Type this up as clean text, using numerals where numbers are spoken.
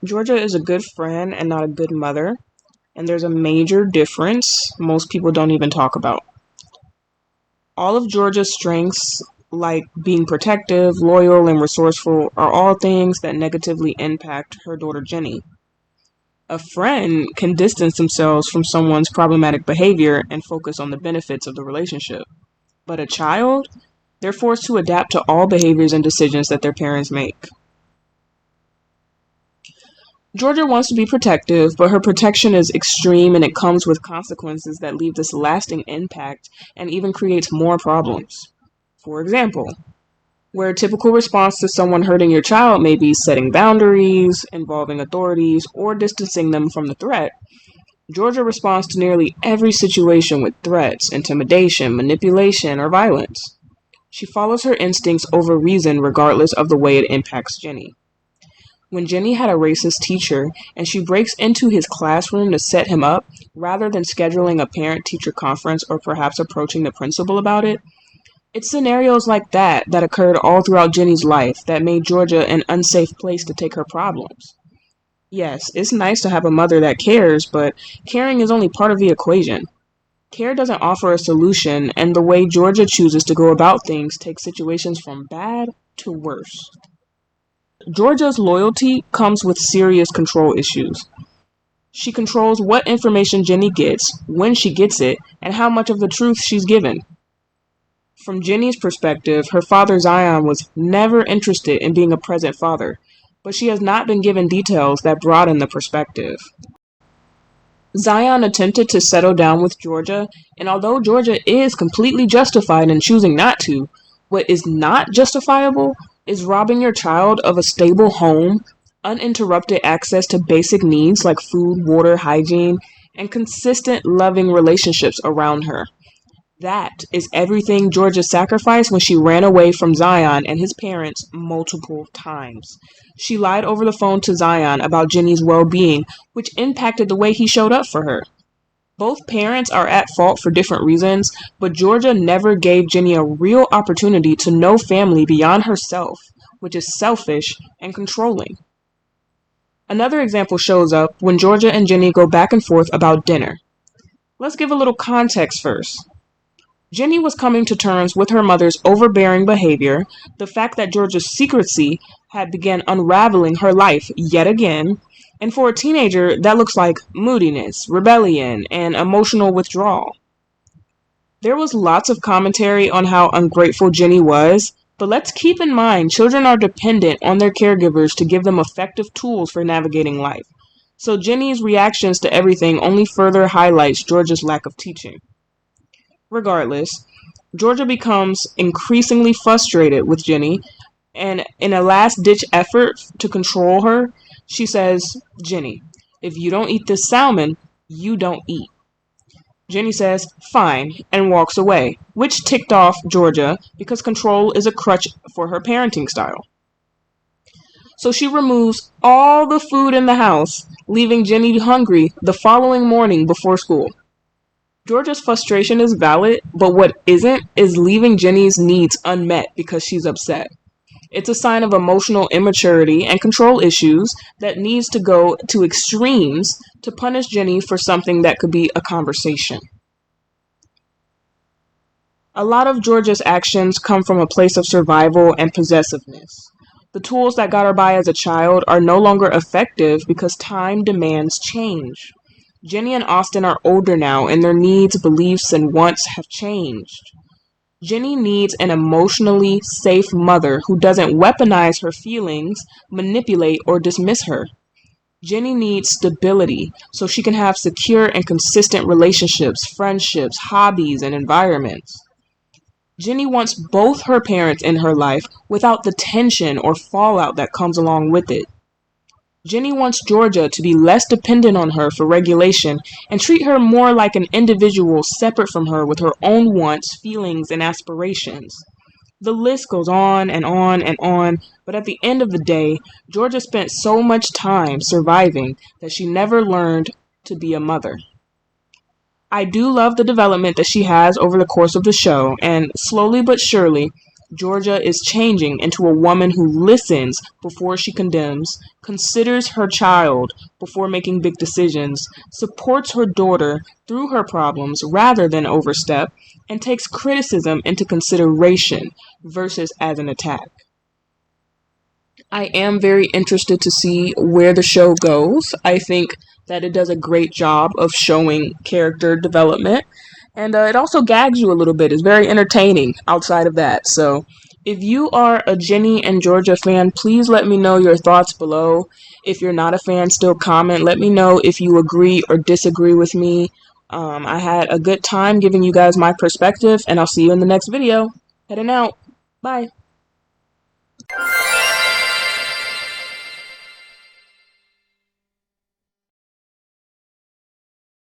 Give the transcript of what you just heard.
Georgia is a good friend and not a good mother, and there's a major difference most people don't even talk about. All of Georgia's strengths, like being protective, loyal, and resourceful, are all things that negatively impact her daughter Jenny. A friend can distance themselves from someone's problematic behavior and focus on the benefits of the relationship. But a child, they're forced to adapt to all behaviors and decisions that their parents make. Georgia wants to be protective, but her protection is extreme and it comes with consequences that leave this lasting impact and even creates more problems. For example, where a typical response to someone hurting your child may be setting boundaries, involving authorities, or distancing them from the threat, Georgia responds to nearly every situation with threats, intimidation, manipulation, or violence. She follows her instincts over reason regardless of the way it impacts Jenny. When Jenny had a racist teacher and she breaks into his classroom to set him up, rather than scheduling a parent-teacher conference or perhaps approaching the principal about it, it's scenarios like that occurred all throughout Jenny's life that made Georgia an unsafe place to take her problems. Yes, it's nice to have a mother that cares, but caring is only part of the equation. Care doesn't offer a solution, and the way Georgia chooses to go about things takes situations from bad to worse. Georgia's loyalty comes with serious control issues. She controls what information Jenny gets, when she gets it, and how much of the truth she's given. From Jenny's perspective, her father Zion was never interested in being a present father, but she has not been given details that broaden the perspective. Zion attempted to settle down with Georgia, and although Georgia is completely justified in choosing not to, what is not justifiable is robbing your child of a stable home, uninterrupted access to basic needs like food, water, hygiene, and consistent loving relationships around her. That is everything Georgia sacrificed when she ran away from Zion and his parents multiple times. She lied over the phone to Zion about Jenny's well-being, which impacted the way he showed up for her. Both parents are at fault for different reasons, but Georgia never gave Jenny a real opportunity to know family beyond herself, which is selfish and controlling. Another example shows up when Georgia and Jenny go back and forth about dinner. Let's give a little context first. Jenny was coming to terms with her mother's overbearing behavior, the fact that Georgia's secrecy had begun unraveling her life yet again, and for a teenager, that looks like moodiness, rebellion, and emotional withdrawal. There was lots of commentary on how ungrateful Jenny was, but let's keep in mind children are dependent on their caregivers to give them effective tools for navigating life. So Jenny's reactions to everything only further highlights Georgia's lack of teaching. Regardless, Georgia becomes increasingly frustrated with Jenny, and in a last-ditch effort to control her, she says, "Jenny, if you don't eat this salmon, you don't eat." Jenny says, "Fine," and walks away, which ticked off Georgia because control is a crutch for her parenting style. So she removes all the food in the house, leaving Jenny hungry the following morning before school. Georgia's frustration is valid, but what isn't is leaving Jenny's needs unmet because she's upset. It's a sign of emotional immaturity and control issues that needs to go to extremes to punish Jenny for something that could be a conversation. A lot of Georgia's actions come from a place of survival and possessiveness. The tools that got her by as a child are no longer effective because time demands change. Jenny and Austin are older now, and their needs, beliefs, and wants have changed. Jenny needs an emotionally safe mother who doesn't weaponize her feelings, manipulate, or dismiss her. Jenny needs stability so she can have secure and consistent relationships, friendships, hobbies, and environments. Jenny wants both her parents in her life without the tension or fallout that comes along with it. Jenny wants Georgia to be less dependent on her for regulation and treat her more like an individual separate from her with her own wants, feelings, and aspirations. The list goes on and on and on, but at the end of the day, Georgia spent so much time surviving that she never learned to be a mother. I do love the development that she has over the course of the show, and slowly but surely, Georgia is changing into a woman who listens before she condemns, considers her child before making big decisions, supports her daughter through her problems rather than overstep, and takes criticism into consideration versus as an attack. I am very interested to see where the show goes. I think that it does a great job of showing character development, and it also gags you a little bit. It's very entertaining outside of that. So, if you are a Ginny and Georgia fan, please let me know your thoughts below. If you're not a fan, still comment. Let me know if you agree or disagree with me. I had a good time giving you guys my perspective, and I'll see you in the next video. Heading out. Bye.